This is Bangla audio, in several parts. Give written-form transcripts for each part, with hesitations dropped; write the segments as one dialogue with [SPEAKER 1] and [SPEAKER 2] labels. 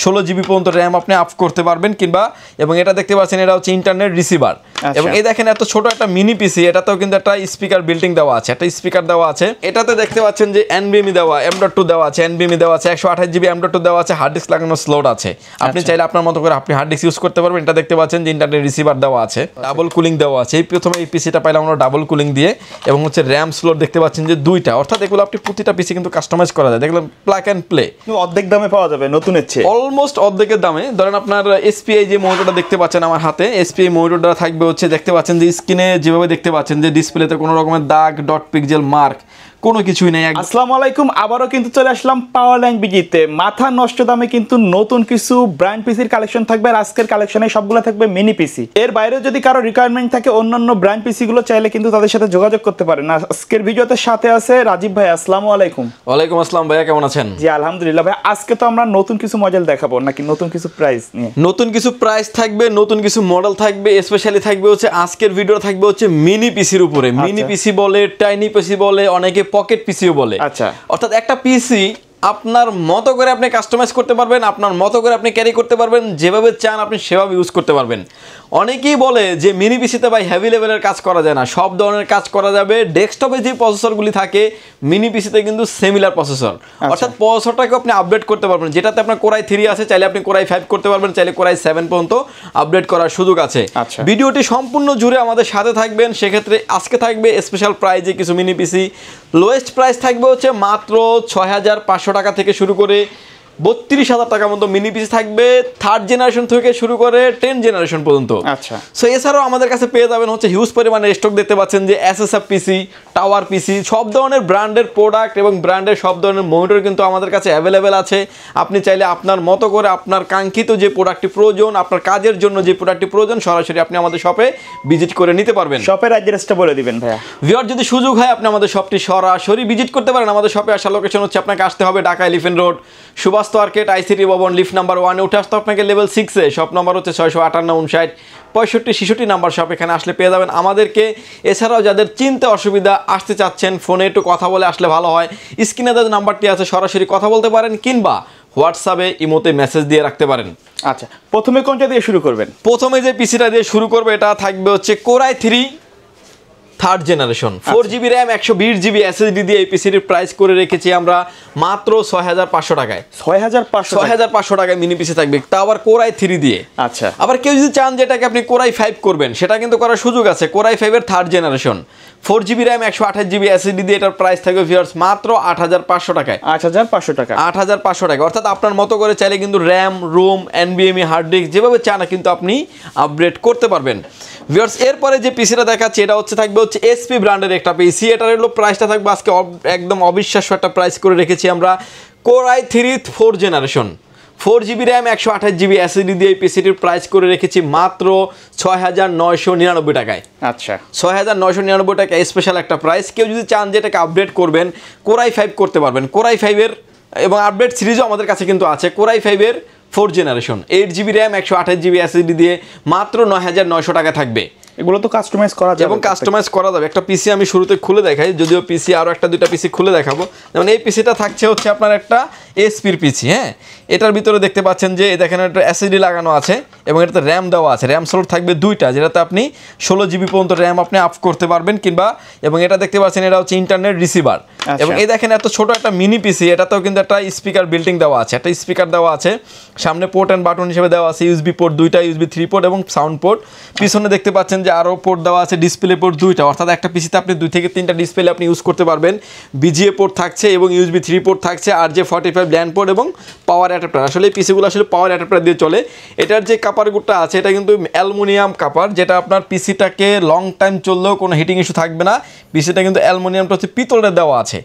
[SPEAKER 1] 16 GB পর্যন্ত র্যাম আপনি আপ করতে পারবেন কিংবা এবং এটা দেখতে পাচ্ছেন এটা হচ্ছে ইন্টারনেট রিসিভার এবং এই দেখেন এত ছোট একটা মিনি পিসি এটাতেও কিন্তু একটা স্পিকার বিল্ডিং দেওয়া আছে একটা স্পিকার দেওয়া আছে এটাতে দেখতে পাচ্ছেন যে NVMe দেওয়া M.2 দেওয়া আছে NVMe দেওয়া আছে 128 GB M.2 দেওয়া আছে হার্ড ডিস্ক লাগানো স্লট আছে আপনি চাইলে আপনার মতো করে আপনি হার্ড ডিস্ক ইউজ করতে পারবেন এটা দেখতে পাচ্ছেন যে ইন্টারনেট রিসিভার দেওয়া আছে ডাবল কুলিং দেওয়া আছে এই প্রথমে এই পিসিটা পাইলাম আমরা ডাবল কুলিং দিয়ে এবং হচ্ছে র্যাম স্লট দেখতে পাচ্ছেন যে দুইটা অর্থাৎ এগুলো আপনি প্রতিটা পিসি কিন্তু কাস্টমাইজ করা যায় দেখলাম প্লাগ এন্ড প্লে
[SPEAKER 2] অর্ধেক দামে পাওয়া যাবে নতুনের চেয়ে
[SPEAKER 1] অলমোস্ট অর্ধেকের দামে ধরেন আপনার SPI যে মনিটরটা দেখতে পাচ্ছেন আমার হাতে SPI মনিটরটা থাকবে হচ্ছে দেখতে পাচ্ছেন যে স্ক্রিনে যেভাবে দেখতে পাচ্ছেন যে ডিসপ্লেতে কোনো রকমের দাগ ডট পিক্সেল মার্ক কোনো কিছুই নেই
[SPEAKER 2] আসসালামু আলাইকুম আবারও কিন্তু চলে আসলাম পাওয়ার ল্যান্ড বিজিতে মাথা নষ্ট দামে কিন্তু নতুন কিছু ব্র্যান্ড পিসির কালেকশন থাকবে আর আজকের কালেকশনে সবগুলো থাকবে মিনি পিসি এর বাইরেও যদি কারো রিকোয়ারমেন্ট থাকে অন্যান্য ব্র্যান্ড পিসি গুলো চাইলে কিন্তু তাদের সাথে যোগাযোগ করতে পারেন আজকের ভিডিওতে সাথে আছে রাজীব ভাই আসসালামু আলাইকুম
[SPEAKER 1] ওয়ালাইকুম আসসালাম ভাইয়া কেমন আছেন
[SPEAKER 2] জি আলহামদুলিল্লাহ ভাই আজকে তো আমরা নতুন কিছু মডেল দেখাবো নাকি নতুন কিছু প্রাইস নিয়ে
[SPEAKER 1] নতুন কিছু প্রাইস থাকবে নতুন কিছু মডেল থাকবে স্পেশালি থাকবে হচ্ছে আজকের ভিডিও থাকবে হচ্ছে মিনি পিসির উপরে মিনি পিসি বলে টাইনি পিসি বলে অনেকে পকেট পিসিও বলে
[SPEAKER 2] আচ্ছা
[SPEAKER 1] অর্থাৎ একটা পিসি আপনার মতো করে আপনি কাস্টমাইজ করতে পারবেন আপনার মতো করে আপনি ক্যারি করতে পারবেন যেভাবে চান আপনি সেভাবে ইউজ করতে পারবেন অনেকেই বলে যে মিনি পিসিতে ভাই হেভি লেভেলের কাজ করা যায় না সব ধরনের কাজ করা যাবে ডেস্কটপে যে প্রসেসরগুলি থাকে মিনি পিসিতে কিন্তু সিমিলার প্রসেসর অর্থাৎ প্রসেসরটাকে আপনি আপডেট করতে পারবেন যেটাতে আপনার কোরাই 3 আছে চাইলে আপনি কোরাই 5 করতে পারবেন চাইলে কোরাই 7 পর্যন্ত আপডেট করার সুযোগ আছে ভিডিওটি সম্পূর্ণ জুড়ে আমাদের সাথে থাকবেন সেক্ষেত্রে আজকে থাকবে স্পেশাল প্রাইজে কিছু মিনি পিসি লোয়েস্ট প্রাইস থাকবে হচ্ছে মাত্র 6500 টাকা থেকে শুরু করে 32,000 টাকার মতো মিনি পিসি থাকবে 3rd জেনারেশন থেকে শুরু করে 10th জেনারেশন পর্যন্ত
[SPEAKER 2] আচ্ছা
[SPEAKER 1] সো এছাড়াও আমাদের কাছে পেয়ে যাবেন হচ্ছে হিউজ পরিমাণে স্টক দেখতে পাচ্ছেন যে SSF পিসি টাওয়ার পিসি সব ধরনের ব্র্যান্ডের প্রোডাক্ট এবং ব্র্যান্ডের সব ধরনের মনিটর কিন্তু আমাদের কাছে অ্যাভেলেবেল আছে আপনি চাইলে আপনার মতো করে আপনার কাঙ্ক্ষিত যে প্রোডাক্টটি প্রয়োজন আপনার কাজের জন্য যে প্রোডাক্টটি প্রয়োজন সরাসরি আপনি আমাদের শপে ভিজিট করে নিতে পারবেন
[SPEAKER 2] শপের অ্যাড্রেসটা বলে দিবেন ভাইয়া
[SPEAKER 1] ভিউয়ার যদি সুযোগ হয় আপনি আমাদের শপটি সরাসরি ভিজিট করতে পারেন আমাদের শপে আসার লোকেশন হচ্ছে আপনাকে আসতে হবে Dhaka elephant road Subhash market ICT ভবন লিফট নাম্বার 1 এ উঠে আসতে আপনাকে লেভেল 6 এ শপ নাম্বার হচ্ছে 658 59 65 66 নাম্বার শপ এখানে আসলে পেয়ে যাবেন আমাদেরকে এছাড়াও যাদের চিনতে অসুবিধা আসতে চাচ্ছেন ফোনে একটু কথা বলে আসলে ভালো হয় স্ক্রিনে যে নাম্বারটি আছে সরাসরি কথা বলতে পারেন কিংবা হোয়াটসঅ্যাপে ইমোতে মেসেজ দিয়ে রাখতে পারেন
[SPEAKER 2] আচ্ছা প্রথমে কোনটা দিয়ে শুরু করবেন
[SPEAKER 1] প্রথমে যে পিসিটা দিয়ে শুরু করবে এটা থাকবে হচ্ছে core i 3 3rd generation 4GB RAM 120GB SSD দিয়ে এই পিসির প্রাইস করে রেখেছি আমরা মাত্র 6500 টাকায় 6500 টাকায় মিনি পিসি থাকবে তা আবার কোরাই 3 দিয়ে
[SPEAKER 2] আচ্ছা
[SPEAKER 1] আবার কেউ যদি চান যেটাকে আপনি কোরাই 5 করবেন সেটা কিন্তু করার সুযোগ আছে কোরাই 5 এর 3rd generation 4GB RAM 128GB SSD দিয়ে এটার প্রাইস থাকবে ভিউয়ার্স মাত্র 8500 টাকায়
[SPEAKER 2] 8500 টাকা
[SPEAKER 1] 8500 টাকা অর্থাৎ আপনার মতো করে চাইলে কিন্তু RAM ROM NVMe hard disk যেভাবে চান কিন্তু আপনি আপগ্রেড করতে পারবেন ভিউয়ার্স এরপরে যে পিসিটা দেখাচ্ছি এটা হচ্ছে থাকবে হচ্ছে SP ব্র্যান্ডের একটা পিসি এটার হলো প্রাইসটা থাকবে আজকে একদম অবিশ্বাস্য একটা প্রাইস করে রেখেছি আমরা core i 3 4th generation 4GB RAM 128GB SSD দিয়ে এই পিসিটির প্রাইস করে রেখেছি মাত্র 6999 টাকায়
[SPEAKER 2] আচ্ছা
[SPEAKER 1] 6999 টাকা স্পেশাল একটা প্রাইস কেউ যদি চান যে এটাকে আপডেট করবেন কোরাই 5 করতে পারবেন কোরাই 5 এর এবং আপডেট সিরিজও আমাদের কাছে কিন্তু আছে কোরাই 5 এর 4th generation 8GB RAM 128GB SSD দিয়ে মাত্র 9900 টাকা থাকবে
[SPEAKER 2] এগুলো তো কাস্টমাইজ করা যাবে
[SPEAKER 1] এবং কাস্টমাইজ করা যাবে একটা পিসি আমি শুরুতে খুলে দেখাই যদিও পিসি আরও একটা দুইটা পিসি খুলে দেখাবো যেমন এই পিসিটা থাকছে হচ্ছে আপনার একটা এসপির পিসি হ্যাঁ এটার ভিতরে দেখতে পাচ্ছেন যে দেখেন একটা SSD লাগানো আছে এবং এটাতে র্যাম দেওয়া আছে র্যাম স্লট থাকবে দুইটা যেটাতে আপনি 16GB পর্যন্ত র্যাম আপনি আপ করতে পারবেন কিংবা এবং এটা দেখতে পাচ্ছেন এটা হচ্ছে ইন্টারনেট রিসিভার এবং এই দেখেন এত ছোট একটা মিনি পিসি এটাতেও কিন্তু একটা স্পিকার বিল্ডিং দেওয়া আছে একটা স্পিকার দেওয়া আছে সামনে পোর্ট অ্যান্ড বাটন হিসেবে দেওয়া আছে USB পোর্ট দুইটা USB 3 পোর্ট এবং সাউন্ড পোর্ট পিছনে দেখতে পাচ্ছেন যে আরও পোর্ট দেওয়া আছে ডিসপ্লে পোর্ট দুইটা অর্থাৎ একটা পিসিতে আপনি 2 থেকে 3টা ডিসপ্লে আপনি ইউজ করতে পারবেন BGA পোর্ট থাকছে এবং USB 3 পোর্ট থাকছে RJ45 ল্যান্ড পোর্ট এবং পাওয়ার অ্যাডাপ্টার আসলে এই পিসিগুলো আসলে পাওয়ার অ্যাডাপ্টার দিয়ে চলে এটার যে কাপারগুলোটা আছে এটা কিন্তু অ্যালুমিনিয়াম কাপার যেটা আপনার পিসিটাকে লং টাইম চললেও কোনো হিটিং ইস্যু থাকবে না পিসিটা কিন্তু অ্যালুমিনিয়ামটা হচ্ছে পিতলের দেওয়া আছে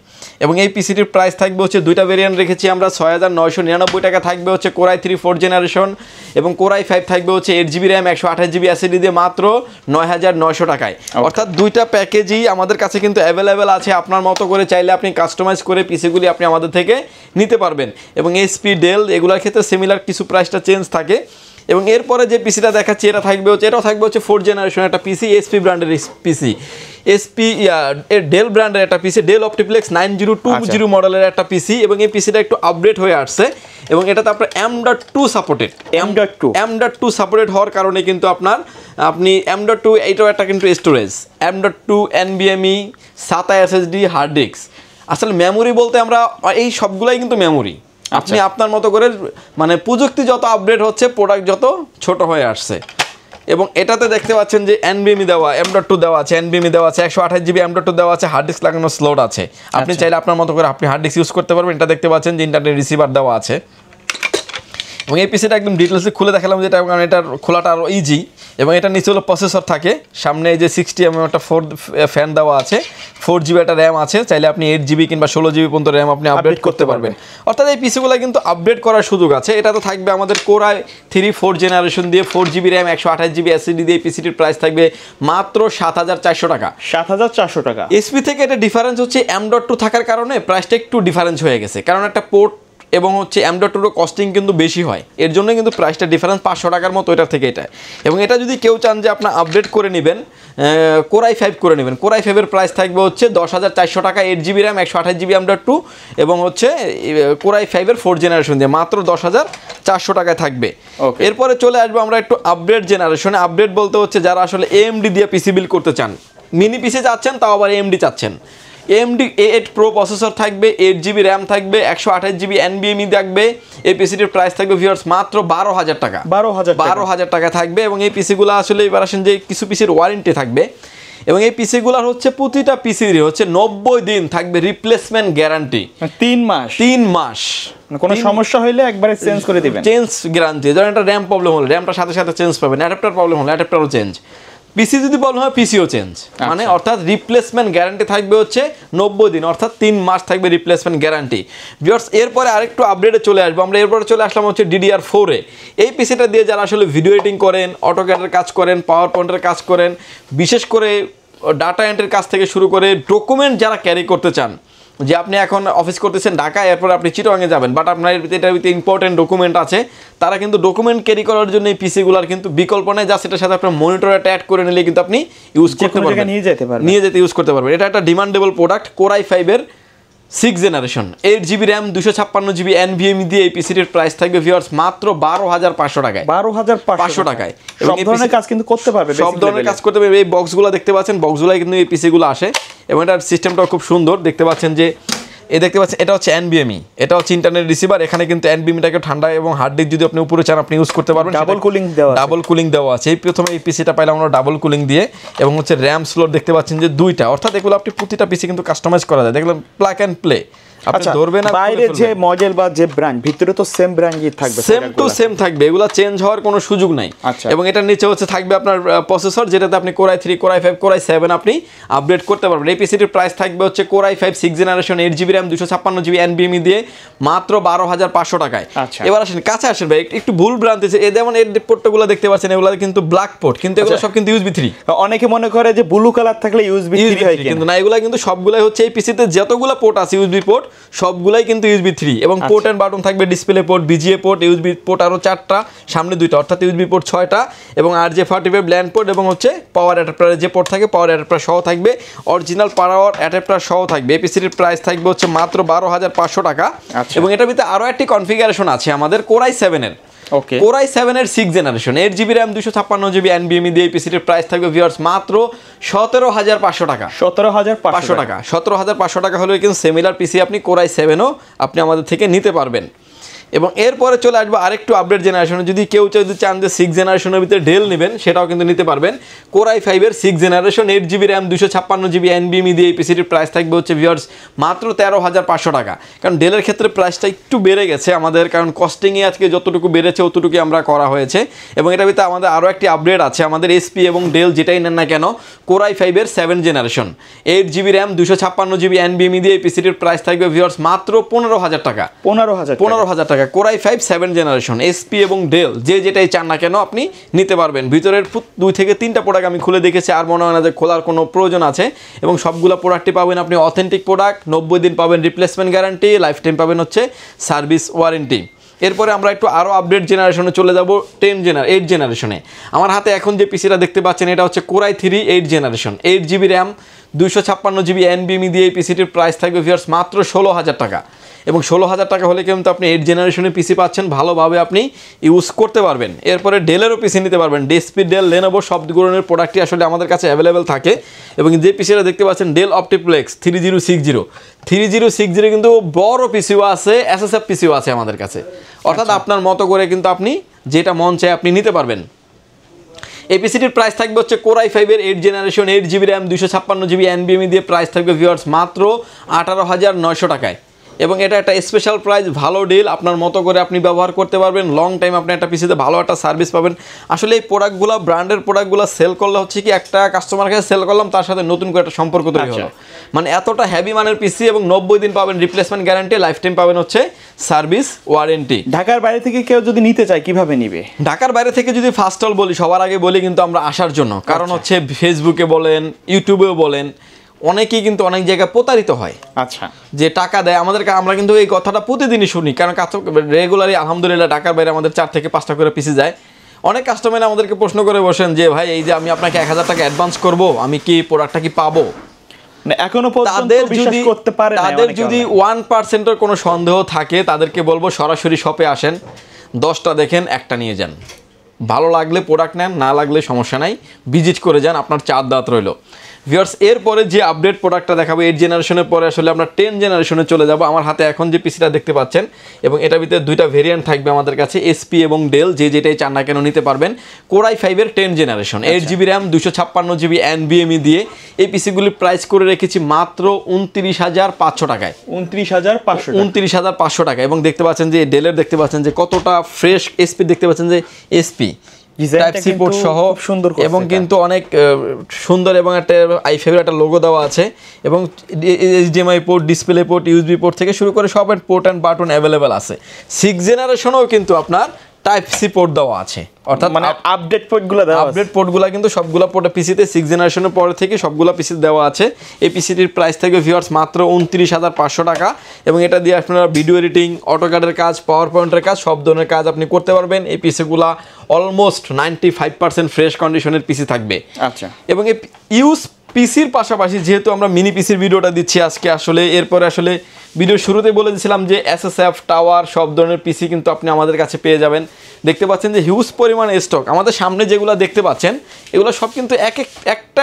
[SPEAKER 1] এবং এই পিসিটির প্রাইস থাকবে হচ্ছে দুইটা ভেরিয়েন্ট রেখেছি আমরা 6999 টাকা থাকবে হচ্ছে কোরাই 3 4th জেনারেশন এবং কোরাই 5 থাকবে হচ্ছে 8GB RAM 128GB SSD দিয়ে মাত্র 9900 টাকায় অর্থাৎ দুইটা প্যাকেজই আমাদের কাছে কিন্তু অ্যাভেলেবেল আছে আপনার মতো করে চাইলে আপনি কাস্টমাইজ করে পিসিগুলি আপনি আমাদের থেকে নিতে পারবেন এবং SP ডেল এগুলোর ক্ষেত্রে সিমিলার কিছু প্রাইসটা চেঞ্জ থাকে এবং এরপরে যে পিসিটা দেখাচ্ছি এটাও থাকবে হচ্ছে 4th জেনারেশন একটা পিসি, এসপি ব্র্যান্ডের পিসি, ডেল ব্র্যান্ডের একটা পিসি, ডেল অপটিপ্লেক্স 9020 মডেলের একটা পিসি। এবং এই পিসিটা একটু আপডেট হয়ে আসছে এবং এটাতে আপনার M.2 সাপোর্টেড, M.2 সাপোর্টেড হওয়ার কারণে কিন্তু আপনি M.2 এইটাও একটা কিন্তু storage, M.2 NVMe, SATA SSD, hard disk. আসলে মেমোরি বলতে আমরা এই সবগুলাই কিন্তু মেমোরি, আপনি আপনার মতো করে মানে প্রযুক্তি যত আপডেট হচ্ছে প্রোডাক্ট যত ছোট হয়ে আসছে। এবং এটাতে দেখতে পাচ্ছেন যে NVMe দেওয়া, M.2 দেওয়া আছে, NVMe দেওয়া আছে, 128GB M.2 দেওয়া আছে, হার্ড ডিস্ক লাগানো স্লট আছে। আপনি চাইলে আপনার মতো করে আপনি হার্ড ডিস্ক ইউজ করতে পারবেন। এটা দেখতে পাচ্ছেন যে ইন্টারনেট রিসিভার দেওয়া আছে। এবং এই পিসিটা একদম ডিটেলসে খুলে দেখালাম যেটা, কারণ এটার খোলাটা আরও ইজি। এবং এটার নিচে হলো প্রসেসর থাকে, সামনে এই যে 60mm একটা ফ্যান দেওয়া আছে, 4GB একটা র্যাম আছে, চাইলে আপনি 8GB কিংবা 16GB পর্যন্ত র্যাম আপনি আপডেট করতে পারবেন। অর্থাৎ এই পিসিগুলো কিন্তু আপডেট করার সুযোগ আছে। এটা তো থাকবে আমাদের Core i3 4th জেনারেশন দিয়ে 4GB র্যাম 128GB SSD দিয়ে পিসিটির প্রাইস থাকবে মাত্র 7400 টাকা।
[SPEAKER 2] 7400 টাকা।
[SPEAKER 1] এসপি থেকে এটা ডিফারেন্স হচ্ছে M.2 থাকার কারণে প্রাইসটা একটু ডিফারেন্স হয়ে গেছে, কারণ একটা পোর্ট এবং হচ্ছে M.2 কস্টিং কিন্তু বেশি হয়, এর জন্য কিন্তু প্রাইসটা ডিফারেন্স 500 টাকার মতো এটার থেকে এটা। এবং এটা যদি কেউ চান যে আপনার আপডেট করে নেবেন, Core i5 করে নেবেন, Core i5 এর প্রাইস থাকবে হচ্ছে 10400 টাকা, 8GB র্যাম 128GB M.2 এবং হচ্ছে Core i5 এর 4th জেনারেশন দিয়ে মাত্র 10400 টাকায় থাকবে। এরপরে চলে আসবো আমরা একটু আপডেট জেনারেশনে। আপডেট বলতে হচ্ছে যারা আসলে AMD দিয়ে পিসি বিল্ড করতে চান, মিনি পিসি চাচ্ছেন তাও আবার AMD চাচ্ছেন, AMD A8 Pro প্রসেসর থাকবে, 8GB র্যাম থাকবে, 128GB NVMe থাকবে। এই পিসিটির প্রাইস থাকবে ভিউয়ার্স মাত্র 12000 টাকা, 12000 টাকা থাকবে। এবং এই পিসিগুলো আসলে এবার আসেন যে কিছু পিসির ওয়ারেন্টি থাকবে এবং এই পিসিগুলোর হচ্ছে প্রতিটা পিসির হচ্ছে 90 দিন থাকবে রিপ্লেসমেন্ট গ্যারান্টি, 3 মাস
[SPEAKER 2] কোনো সমস্যা হলে একবারে চেঞ্জ করে দিবেন,
[SPEAKER 1] চেঞ্জ গ্যারান্টি। ধরেন একটা র্যাম প্রবলেম হলো, র্যামটা সাথে সাথে চেঞ্জ পাবেন, অ্যাডাপ্টার প্রবলেম হলো, অ্যাডাপ্টারও চেঞ্জ, পিসি যদি প্রবলেম হয় পিসিও চেঞ্জ, মানে অর্থাৎ রিপ্লেসমেন্ট গ্যারান্টি থাকবে হচ্ছে 90 দিন, অর্থাৎ 3 মাস থাকবে রিপ্লেসমেন্ট গ্যারান্টি। ভিউয়ার্স এরপরে আরেকটু আপডেটে চলে আসবো আমরা। এরপরে চলে আসলাম হচ্ছে DDR4 এ। এই পিসিটা দিয়ে যারা আসলে ভিডিও এডিটিং করেন, অটোক্যাডের কাজ করেন, পাওয়ার পয়েন্টের কাজ করেন, বিশেষ করে ডাটা এন্ট্রির কাজ থেকে শুরু করে ডকুমেন্ট যারা ক্যারি করতে চান, যে আপনি এখন অফিস করতেছেন ঢাকায়, এরপর আপনি চিটাগাংয়ে যাবেন, বাট আপনার এটার ভিতরে ইম্পর্টেন্ট ডকুমেন্ট আছে, তারা কিন্তু ডকুমেন্ট ক্যারি করার জন্য এই পিসিগুলোর কিন্তু বিকল্প নেই, যা সেটার সাথে আপনার মনিটর অ্যাড করে নিলে কিন্তু আপনি ইউজ করতে পারবেন, নিয়ে যেতে ইউজ করতে পারবেন। এটা একটা ডিমান্ডেবল প্রোডাক্ট। Core i5 এর 6th generation, 8GB RAM 256GB NVMe দিয়ে এই পিসিটির প্রাইস থাকবে ভিউয়ার্স মাত্র 12500 টাকায়, 12500 টাকায়।
[SPEAKER 2] সব ধরনের কাজ কিন্তু করতে পারবে,
[SPEAKER 1] সব ধরনের কাজ করতে পারবে। এই বক্সগুলো দেখতে পাচ্ছেন, বক্সগুলাই কিন্তু এই পিসিগুলো আসে এবং এটার সিস্টেমটাও খুব সুন্দর। দেখতে পাচ্ছেন যে এটা হচ্ছে NVMe, এটা হচ্ছে ইন্টারনেট রিসিভার। এখানে কিন্তু NVMe-টাকে ঠান্ডা এবং হার্ড ডিস্ক যদি আপনি উপরে চান আপনি ইউজ করতে পারবেন, ডাবল কুলিং দেওয়া আছে। এই প্রথমে এই পিসিটা পাইলাম আমরা ডাবল কুলিং দিয়ে, এবং হচ্ছে র্যাম স্লট দেখতে পাচ্ছেন যে 2টা, অর্থাৎ এগুলো আপনি প্রতিটা পিসি কিন্তু কাস্টমাইজ করা যায়। দেখলাম প্লাগ অ্যান্ড প্লে, আপনি ধরবেন না,
[SPEAKER 2] বাইরে যে মডেল বা যে ব্র্যান্ড ভিতরে তো সেম ব্র্যান্ডই থাকবে,
[SPEAKER 1] সেম টু সেম থাকবে, এগুলো চেঞ্জ হওয়ার কোনো সুযোগ নাই। এবং এটার নিচে হচ্ছে থাকবে আপনার প্রসেসর, যেটাতে আপনি Core i3, Core i5, Core i7 আপনি আপডেট করতে পারবেন। এই পিসিটির প্রাইস থাকবে হচ্ছে Core i5 6th generation, 8GB RAM 256GB NVMe দিয়ে মাত্র 12500 টাকায়। এবার আসেন কাছে আসেন ভাই, একটু ভুল ভ্রান্তি আছে। এই যেমন এর পোর্টগুলো দেখতে পাচ্ছেন, এগুলো কিন্তু ব্ল্যাক পোর্ট, কিন্তু এগুলো সব কিন্তু USB 3।
[SPEAKER 2] অনেকে মনে করে যে ব্লু কালার থাকলে USB 3 হয়,
[SPEAKER 1] কিন্তু না, এগুলো কিন্তু সবগুলাই হচ্ছে এই পিসিতে যতগুলো পোর্ট আছে USB পোর্ট সবগুলাই কিন্তু USB 3। এবং পোর্ট এন্ড বাটন থাকবে, display port, BGA port, USB port আরো 4টা, সামনে 2টা, অর্থাৎ USB পোর্ট 6টা, এবং RJ45 ল্যান্ড পোর্ট, এবং হচ্ছে পাওয়ার অ্যাডাপ্টারের যে পোর্ট থাকে পাওয়ার অ্যাডাপ্টার সহ থাকবে, অরিজিনাল পাওয়ার অ্যাডাপ্টার সহ থাকবে। এই পিসিটির প্রাইস থাকবে হচ্ছে মাত্র 12500 টাকা। এবং এটার ভিতরে আরো একটি কনফিগারেশন আছে আমাদের Core i7 এর। Core i7 এর 6th generation, 8GB RAM 256GB NVMe দিয়ে এই পিসিটির প্রাইস থাকবে ভিউয়ার্স মাত্র 17500 টাকা, 17500 টাকা। 17500 টাকা হলে কিন্তু সিমিলার পিসি আপনি Core i7ও আপনি আমাদের থেকে নিতে পারবেন। এবং এরপরে চলে আসবো আরেকটু আপডেট জেনারেশনে। যদি কেউ যদি চান যে 6th জেনারেশনের ভিতরে ডেল নেবেন, সেটাও কিন্তু নিতে পারবেন। Core i5 এর 6th generation, 8GB RAM 256GB NVMe দিয়ে এই পিসিটির প্রাইস থাকবে হচ্ছে ভিউয়ার্স মাত্র 13500 টাকা। কারণ ডেলের ক্ষেত্রে প্রাইসটা একটু বেড়ে গেছে আমাদের, কারণ কস্টিংয়ে আজকে যতটুকু বেড়েছে অতটুকুই আমরা করা হয়েছে। এবং এটার ভিতরে আমাদের আরও একটি আপডেট আছে, আমাদের এসপি এবং ডেল যেটাই নেন না কেন, Core i5 এর 7th generation, 8GB RAM 256GB NVMe দিয়ে এই পিসিটির প্রাইস থাকবে ভিউয়ার্স মাত্র 15000 টাকা, 15000 টাকা। Core i5 7th generation, SP এবং ডেল যে যেটাই চান না কেন আপনি নিতে পারবেন। ভিতরের 2 থেকে 3টা প্রোডাক্ট আমি খুলে দেখেছি, আর মনে হয় না যে খোলার কোনো প্রয়োজন আছে। এবং সবগুলো প্রোডাক্টই পাবেন আপনি অথেন্টিক প্রোডাক্ট, 90 দিন পাবেন রিপ্লেসমেন্ট গ্যারান্টি, লাইফ টাইম পাবেন হচ্ছে সার্ভিস ওয়ারেন্টি। এরপরে আমরা একটু আরও আপডেট জেনারেশনে চলে যাব 8 জেনারেশনে। আমার হাতে এখন যে পিসিটা দেখতে পাচ্ছেন এটা হচ্ছে core i 3 8 generation, 8GB RAM 256GB NVMe দিয়ে এই পিসিটির প্রাইস থাকবে ভিউয়ার্স মাত্র 16,000 টাকা। এবং 16,000 টাকা হলে কিন্তু আপনি 8 জেনারেশনের পিসি পাচ্ছেন, ভালোভাবে আপনি ইউজ করতে পারবেন। এরপরে ডেলেরও পিসি নিতে পারবেন, ডেসপি, ডেল, লেনোভো সব ধরনের প্রোডাক্টই আসলে আমাদের কাছে অ্যাভেলেবেল থাকে। এবং যে পিসিটা দেখতে পাচ্ছেন ডেল অপটিপ্লেক্স 3060 কিন্তু বড় পিসিও আছে, এসএসএফ পিসিও আছে আমাদের কাছে, অর্থাৎ আপনার মতো করে কিন্তু আপনি যেটা মন চায় আপনি নিতে পারবেন। এই পিসিটির প্রাইস থাকবে হচ্ছে কোরাই 5 এর 8 generation, 8GB RAM 256GB NVMe দিয়ে প্রাইস থাকবে ভিউয়ার্স মাত্র 18,900 টাকায়। এবং এটা একটা স্পেশাল প্রাইস, ভালো ডিল, আপনার মতো করে আপনি ব্যবহার করতে পারবেন, লং টাইম আপনি একটা পিসিতে ভালো একটা সার্ভিস পাবেন। আসলে এই প্রোডাক্টগুলো, ব্র্যান্ডের প্রোডাক্টগুলো সেল করলে হচ্ছে কি একটা কাস্টমার কাছে সেল করলাম, তার সাথে নতুন করে একটা সম্পর্ক তৈরি হলো। মানে এতটা হেভি মানের পিসি এবং 90 দিন পাবেন রিপ্লেসমেন্ট গ্যারান্টি, লাইফ টাইম পাবেন হচ্ছে সার্ভিস ওয়ারেন্টি।
[SPEAKER 2] ঢাকার বাইরে থেকে কেউ যদি নিতে চায় কিভাবে নিবে?
[SPEAKER 1] ঢাকার বাইরে থেকে যদি ফার্স্ট অল বলি, সবার আগে বলি কিন্তু আমরা আসার জন্য, কারণ হচ্ছে ফেসবুকে বলেন, ইউটিউবেও বলেন, অনেকেই কিন্তু অনেক জায়গায় প্রতারিত হয়।
[SPEAKER 2] আচ্ছা,
[SPEAKER 1] যে টাকা দেয় আমাদেরকে, আমরা কিন্তু এই কথাটা প্রতিদিনই শুনি, কারণ রেগুলারই আলহামদুলিল্লাহ ঢাকার বাইরে আমাদের 4 থেকে 5টা করে পিসি যায়। অনেক কাস্টমার আমাদেরকে প্রশ্ন করে বসেন যে ভাই এই যে আমি আপনাকে 1000 টাকা অ্যাডভান্স করব, আমি কি প্রোডাক্টটা কি পাবো?
[SPEAKER 2] এখনো পর্যন্ত বিশ্বাস করতে পারে না।
[SPEAKER 1] তাদের যদি 1%-এর কোনো সন্দেহ থাকে তাদেরকে বলবো সরাসরি শপে আসেন, 10টা দেখেন, একটা নিয়ে যান, ভালো লাগলে প্রোডাক্ট নেন, না লাগলে সমস্যা নাই, ভিজিট করে যান, আপনার 4 দাঁত রইল। ভিউয়ার্স, এরপরে যে আপডেট প্রোডাক্টটা দেখাবো 8 জেনারেশনের পরে আসলে আমরা 10 জেনারেশনে চলে যাব। আমার হাতে এখন যে পিসিটা দেখতে পাচ্ছেন, এবং এটার ভিতরে 2টা ভেরিয়েন্ট থাকবে আমাদের কাছে, এসপি এবং ডেল, যে যেটাই চান না কেন নিতে পারবেন। কোরাই 5 এর 10 generation, 8GB RAM 256GB NVMe দিয়ে এই পিসিগুলির প্রাইস করে রেখেছি মাত্র 29,500 টাকায়।
[SPEAKER 2] 29,500
[SPEAKER 1] টাকা। এবং দেখতে পাচ্ছেন যে ডেলের দেখতে পাচ্ছেন যে কতটা ফ্রেশ, এসপি দেখতে পাচ্ছেন যে এসপি টাইপ সি পোর্ট সহ, এবং কিন্তু অনেক সুন্দর, এবং একটা i5 এর একটা লোগো দেওয়া আছে, এবং HDMI port, display port, USB port থেকে শুরু করে সব পোর্ট অ্যান্ড বাটন অ্যাভেলেবেল আছে। 6 জেনারেশনেও কিন্তু আপনার টাইপ সি পোর্ট দেওয়া আছে, অর্থাৎ
[SPEAKER 2] মানে আপডেট পোর্টগুলো দেওয়া আছে।
[SPEAKER 1] আপডেট পোর্টগুলো কিন্তু সবগুলো পোর্টে পিসিতে 6 জেনারেশনের পরে থেকে সবগুলো পিসিতে দেওয়া আছে। এই পিসিটির প্রাইস থাকবে ভিউয়ার্স মাত্র 29,500 টাকা। এবং এটা দিয়ে আপনারা ভিডিও এডিটিং, অটোক্যাডের কাজ, পাওয়ার পয়েন্টের কাজ, সব ধরনের কাজ আপনি করতে পারবেন। এই পিসিগুলা অলমোস্ট 95% ফ্রেশ কন্ডিশনের পিসি থাকবে।
[SPEAKER 2] আচ্ছা,
[SPEAKER 1] এবং এই ইউজ পিসির পাশাপাশি যেহেতু আমরা মিনি পিসির ভিডিওটা দিচ্ছি আজকে, আসলে এরপরে আসলে ভিডিওর শুরুতে বলে দিয়েছিলাম যে এসএসএফ, টাওয়ার সব ধরনের পিসি কিন্তু আপনি আমাদের কাছে পেয়ে যাবেন। দেখতে পাচ্ছেন যে হিউজ পরিমাণে স্টক আমাদের সামনে যেগুলো দেখতে পাচ্ছেন, এগুলো সব কিন্তু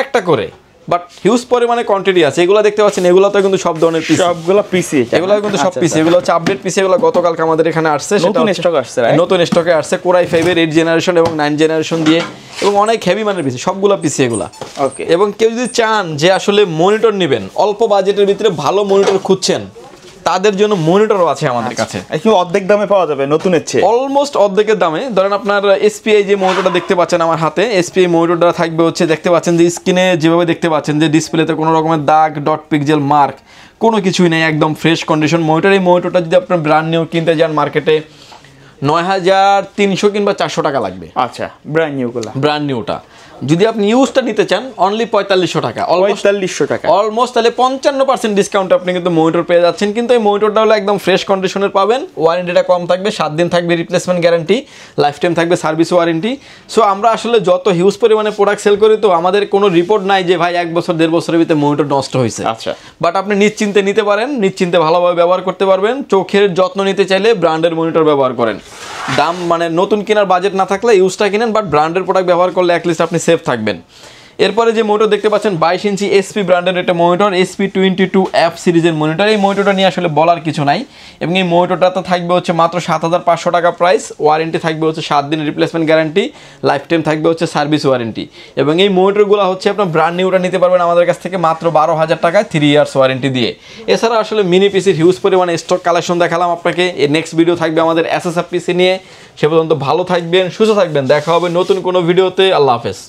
[SPEAKER 1] একটা করে, বাট হিউজ পরিমাণে কোয়ান্টিটি আছে। এগুলো দেখতে পাচ্ছেন, এগুলো তো কিন্তু সব ধরনের পিসি,
[SPEAKER 2] সবগুলো পিসি,
[SPEAKER 1] এগুলো কিন্তু সব পিসি, এগুলো হচ্ছে আপডেট পিসি। এগুলো গতকালকে আমাদের এখানে আসছে,
[SPEAKER 2] নতুন স্টক আসছে,
[SPEAKER 1] নতুন স্টকে আসছে কোরাই 5 এর 8 জেনারেশন এবং 9 জেনারেশন দিয়ে, এবং অনেক হেভি মানের পিসি, সবগুলো পিসি এগুলা।
[SPEAKER 2] ওকে।
[SPEAKER 1] এবং কেউ যদি চান যে আসলে মনিটর নেবেন, অল্প বাজেটের ভিতরে ভালো মনিটর খুঁজছেন, তাদের জন্য মনিটরও আছে আমাদের কাছে,
[SPEAKER 2] একটু অর্ধেক দামে পাওয়া যাবে নতুনের চেয়ে,
[SPEAKER 1] অলমোস্ট অর্ধেকের দামে। ধরেন আপনার এসপিআই যে মনিটরটা দেখতে পাচ্ছেন আমার হাতে, এসপিআই মনিটরটা থাকবে হচ্ছে, দেখতে পাচ্ছেন যে স্ক্রিনে যেভাবে দেখতে পাচ্ছেন যে ডিসপ্লেতে কোনো রকমের দাগ, ডট পিক্সেল মার্ক কোনো কিছুই নেই, একদম ফ্রেশ কন্ডিশন মনিটর। এই মনিটরটা যদি আপনার ব্র্যান্ড নিউ কিনতে যান মার্কেটে 9,300 কিংবা 400 টাকা লাগবে।
[SPEAKER 2] আচ্ছা, ব্র্যান্ড নিউটা।
[SPEAKER 1] যদি আপনি ইউজটা নিতে চান অনলি 4500 টাকা,
[SPEAKER 2] 4500 টাকা,
[SPEAKER 1] অলমোস্ট তাহলে 55% ডিসকাউন্ট আপনি কিন্তু মনিটর পেয়ে যাচ্ছেন। কিন্তু এই মনিটরটা হলো একদম ফ্রেশ কন্ডিশনের পাবেন, ওয়ারেন্টিটা কম থাকবে, 7 দিন থাকবে রিপ্লেসমেন্ট গ্যারান্টি, লাইফ টাইম থাকবে সার্ভিস ওয়ারেন্টি। সো আমরা আসলে যত হিউজ পরিমাণে প্রোডাক্ট সেল করি, তো আমাদের কোনো রিপোর্ট নাই যে ভাই 1 বছর 1.5 বছরের ভিতরে মনিটর নষ্ট হয়েছে।
[SPEAKER 2] আচ্ছা,
[SPEAKER 1] বাট আপনি নিশ্চিন্তে নিতে পারেন, নিশ্চিন্তে ভালোভাবে ব্যবহার করতে পারবেন। চোখের যত্ন নিতে চাইলে ব্র্যান্ডের মনিটর ব্যবহার করেন। দাম মানে নতুন কেনার বাজেট না থাকলে ইউজটা কিনেন, বাট ব্র্যান্ডের প্রোডাক্ট ব্যবহার করলে অ্যাটলিস্ট আপনি সেফ থাকবেন। এরপরে যে মনিটর দেখতে পাচ্ছেন 22 ইঞ্চি এসপি ব্র্যান্ডের একটা মনিটর, SP22F সিরিজের মনিটর। এই মনিটরটা নিয়ে আসলে বলার কিছু নাই, এবং এই মনিটরটাতে থাকবে হচ্ছে মাত্র 7,500 টাকা প্রাইস, ওয়ারেন্টি থাকবে হচ্ছে 7 দিন রিপ্লেসমেন্ট গ্যারান্টি, লাইফ টাইম থাকবে হচ্ছে সার্ভিস ওয়ারেন্টি। এবং এই মনিটরগুলো হচ্ছে আপনার ব্র্যান্ড নিউটা নিতে পারবেন আমাদের কাছ থেকে মাত্র 12,000 টাকায় 3 ইয়ার্স ওয়ারেন্টি দিয়ে। এছাড়া আসলে মিনি পিসির হিউজ পরিমাণে স্টক কালেকশন দেখালাম আপনাকে। নেক্সট ভিডিও থাকবে আমাদের এসএসএফ পিসি নিয়ে। সে পর্যন্ত ভালো থাকবেন, সুস্থ থাকবেন, দেখা হবে নতুন কোনো ভিডিওতে। আল্লাহ হাফেজ।